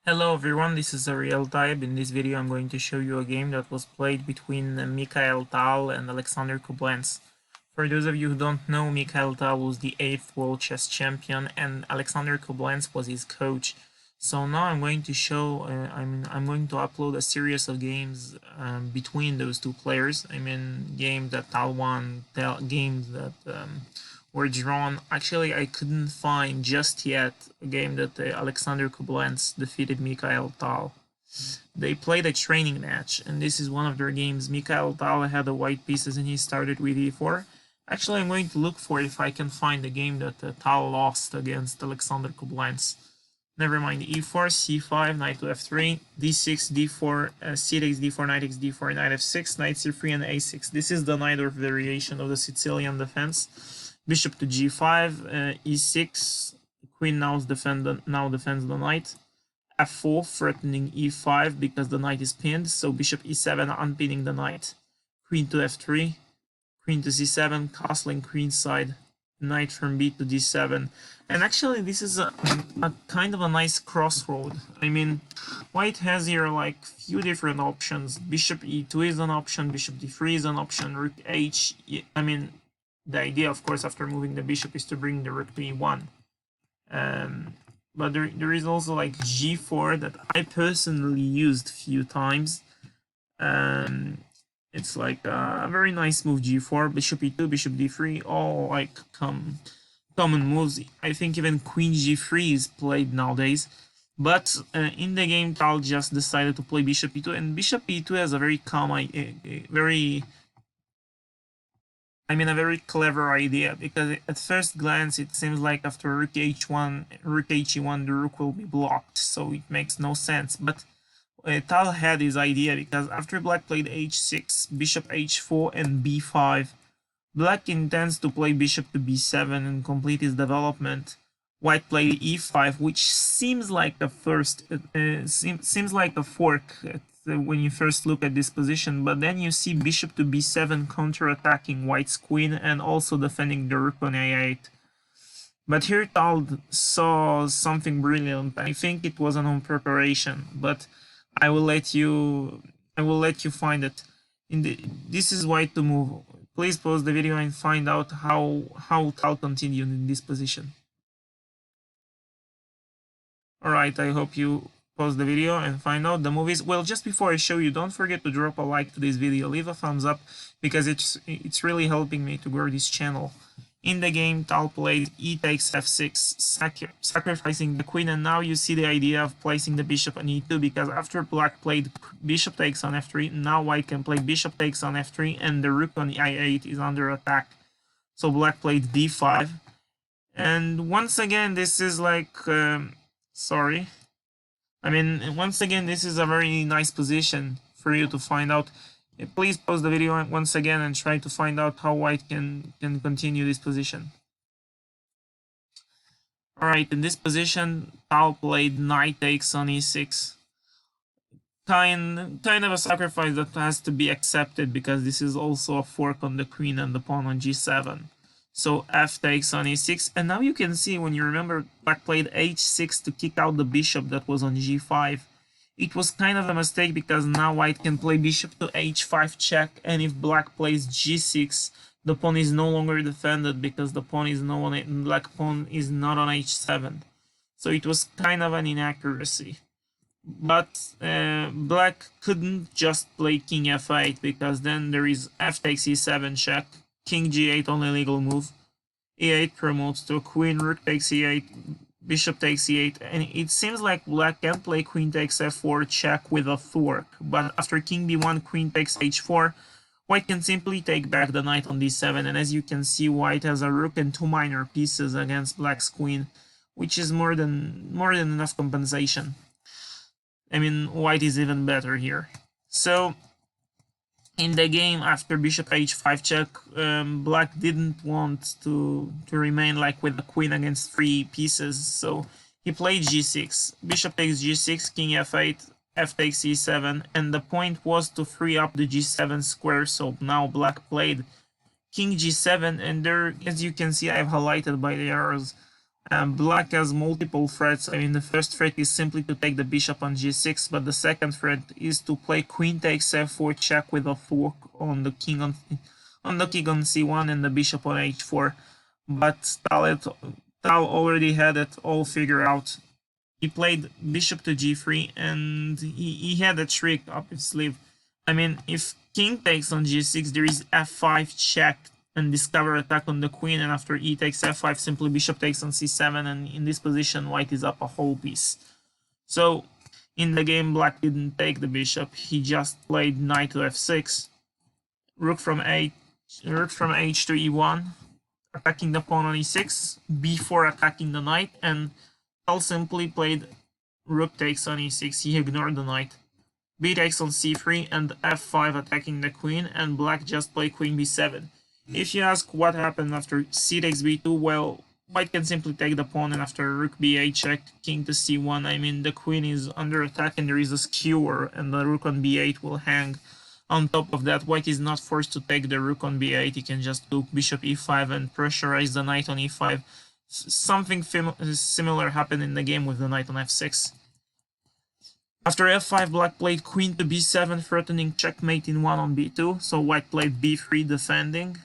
Hello everyone, this is a real type. In this video I'm going to show you a game that was played between Mikhail Tal and Alexander Koblents. For those of you who don't know, Mikhail Tal was the 8th world chess champion and Alexander Koblents was his coach. So now I'm going to show, I'm going to upload a series of games between those two players. Games that Tal won, games that were drawn. Actually, I couldn't find just yet a game that Alexander Koblents defeated Mikhail Tal. They played a training match, and this is one of their games. Mikhail Tal had the white pieces and he started with e4. Actually, I'm going to look for if I can find the game that Tal lost against Alexander Koblents. Never mind, e4, c5, knight to f3, d6, d4, c takes d4, knight takes d4, knight f6, knight c3, and a6. This is the Najdorf variation of the Sicilian defense. Bishop to g5, e6, queen now defends the knight. f4 threatening e5 because the knight is pinned, so bishop e7 unpinning the knight. Queen to f3, queen to c7, castling queenside, knight from b to d7. And actually this is a kind of a nice crossroad. White has here like few different options. Bishop e2 is an option, bishop d3 is an option, rook h. The idea, of course, after moving the bishop is to bring the rook to e1. But there is also like g4 that I personally used a few times. It's like a very nice move, g4, bishop e2, bishop d3, all like common moves. I think even queen g3 is played nowadays. But in the game, Tal just decided to play bishop e2, and bishop e2 has a very a very clever idea, because at first glance it seems like after rook h1, rook he1, the rook will be blocked, so it makes no sense. But Tal had his idea, because after black played h6, bishop h4, and b5, black intends to play bishop to b7 and complete his development. White played e5, which seems like a seems like a fork when you first look at this position, but then you see bishop to b7 counter-attacking white's queen and also defending the rook on a8. But here Tal saw something brilliant. I think it was an own preparation, but I will let you find it. This is white to move. Please pause the video and find out how Tal continued in this position. Alright, I hope you pause the video and find out the movies. Well, just before I show you, don't forget to drop a like to this video, leave a thumbs up, because it's really helping me to grow this channel. In the game, Tal played e takes f6, sacrificing the queen, and now you see the idea of placing the bishop on e2, because after black played bishop takes on f3, now white can play bishop takes on f3, and the rook on e8 is under attack. So black played d5, and once again this is like once again, this is a very nice position for you to find out. Please pause the video once again and try to find out how white can continue this position. Alright, in this position, Tal played knight takes on e6. Kind of a sacrifice that has to be accepted, because this is also a fork on the queen and the pawn on g7. So f takes on e6, and now you can see, when you remember black played h6 to kick out the bishop that was on g5. It was kind of a mistake, because now white can play bishop to h5 check, and if black plays g6, the pawn is no longer defended, because the pawn is black pawn is not on h7. So it was kind of an inaccuracy. But black couldn't just play king f8, because then there is f takes e7 check, king g8 only legal move, e8 promotes to a queen, rook takes e8, bishop takes e8, and it seems like black can play queen takes f4 check with a fork, but after king b1, queen takes h4, white can simply take back the knight on d7, and as you can see, white has a rook and two minor pieces against black's queen, which is more than enough compensation. White is even better here. So in the game, after bishop h5 check, black didn't want to remain like with the queen against three pieces, so he played g6. Bishop takes g6, king f8, f takes e7, and the point was to free up the g7 square, so now black played king g7, and there, as you can see, I've highlighted by the arrows, Black has multiple threats. I mean, the first threat is simply to take the bishop on g6, but the second threat is to play queen takes f4 check with a fork on the king on c1 and the bishop on h4. But Tal already had it all figured out. He played bishop to g3, and he had a trick up his sleeve. I mean, if king takes on g6, there is f5 check and discover attack on the queen, and after e takes f5, simply bishop takes on c7, and in this position white is up a whole piece. So in the game, black didn't take the bishop, he just played knight to f6, rook from h to e1, attacking the pawn on e6, b4 attacking the knight, and Tal simply played rook takes on e6, he ignored the knight. B takes on c3 and f5 attacking the queen, and black just played queen b7. If you ask what happened after c takes b2, well, white can simply take the pawn, and after rook b8 check, king to c1, I mean, the queen is under attack and there is a skewer, and the rook on b8 will hang. On top of that, white is not forced to take the rook on b8, he can just do bishop e5 and pressurize the knight on e5. Something similar happened in the game with the knight on f6. After f5, black played queen to b7, threatening checkmate in 1 on b2, so white played b3 defending.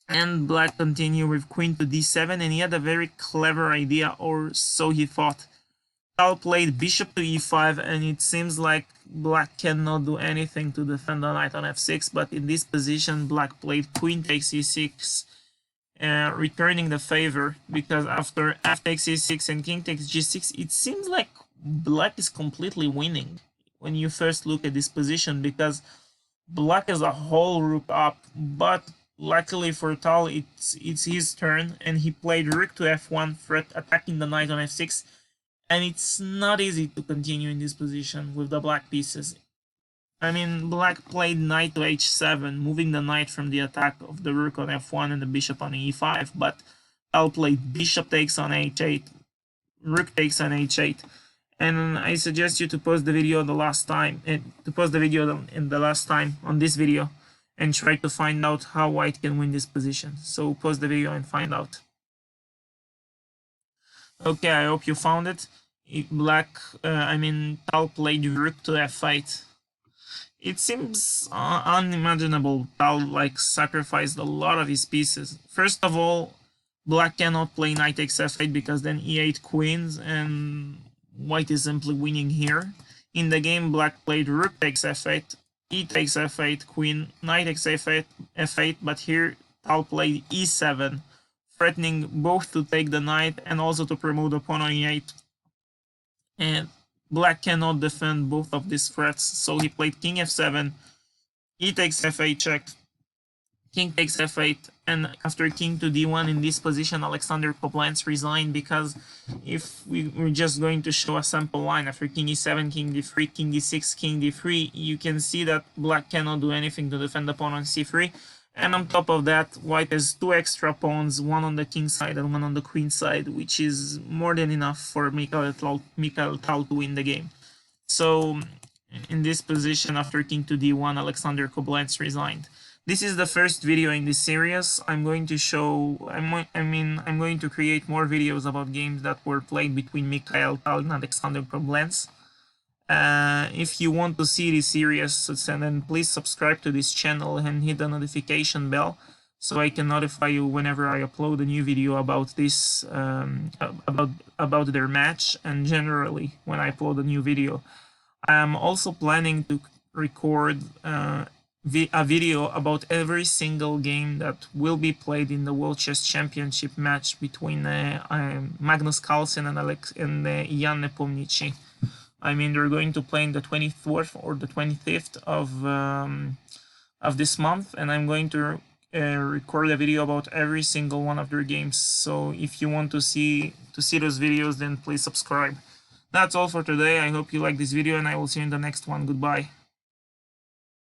And black continued with queen to d7, and he had a very clever idea, or so he thought. Tal played bishop to e5, and it seems like black cannot do anything to defend the knight on f6, but in this position black played queen takes e6, returning the favor, because after f takes e6 and king takes g6, it seems like black is completely winning when you first look at this position, because black has a whole rook up, but luckily for Tal, it's his turn, and he played rook to f1 threat, attacking the knight on f6, and it's not easy to continue in this position with the black pieces. I mean, black played knight to h7, moving the knight from the attack of the rook on f1 and the bishop on e5, but Tal played bishop takes on h8, rook takes on h8, and I suggest you to pause the video on this video, and try to find out how white can win this position. So pause the video and find out. Okay, I hope you found it. Tal played rook to f8. It seems unimaginable. Tal sacrificed a lot of his pieces. First of all, black cannot play knight takes f8 because then e8 queens and white is simply winning here. In the game, black played rook takes f8, e takes f8, queen, knight takes f8, but here Tal played e7, threatening both to take the knight and also to promote the pawn on e8. And black cannot defend both of these threats, so he played king f7, e takes f8 check, king takes f8, and after king to d1 in this position, Alexander Koblents resigned, because if we're just going to show a sample line after king e7, king d3, king d6, king d3, you can see that black cannot do anything to defend the pawn on c3, and on top of that, white has 2 extra pawns, one on the king side and one on the queen side, which is more than enough for Mikhail Tal to win the game. So in this position, after king to d1, Alexander Koblents resigned. This is the first video in this series. I'm going to create more videos about games that were played between Mikhail Tal and Alexander Koblents. If you want to see this series, then please subscribe to this channel and hit the notification bell, so I can notify you whenever I upload a new video about this, about their match, and generally when I upload a new video. I'm also planning to record a video about every single game that will be played in the World Chess Championship match between Magnus Carlsen and Jan Nepomniachtchi. I mean, they're going to play in the 24th or the 25th of this month, and I'm going to record a video about every single one of their games. So if you want to see those videos, then please subscribe. That's all for today. I hope you like this video, and I will see you in the next one. Goodbye.